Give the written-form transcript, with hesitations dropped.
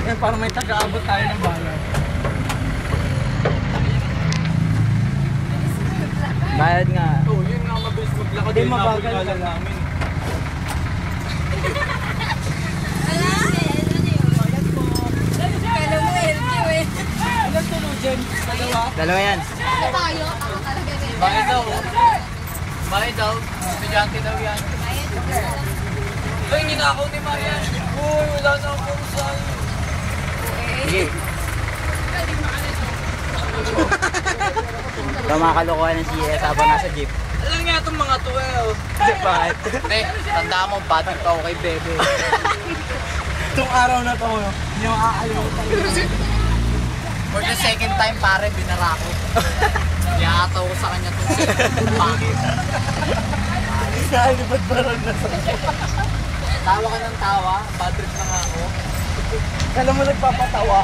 Yan, para may taga-abot tayo ng bayan. Bayad nga. Oo, yun nga mabilis maglakad. Hindi, mabagal ka lang. namin. Ilan tulo dyan? Dalawa? Dalawa yan. Bakit daw? Bakit daw? Estudyante daw yan. Ay, ninakaw ni Marian. Uy, wala na akong saan. Sige. Ito mga kalokohan ng CS habang nasa jeep. Alam nga itong mga to eh. Oh. Bakit? Hindi, tanda mo, bati pa ako kay Bebe. Itong araw na to, hindi mo kakalimutan. For the second time, pare, binara ko. Yataw ko sa kanya itong pangit. Nalibad baron na sa kanya. Tawa ka ng tawa, bad trip na nga ako. Kala mo nagpapatawa.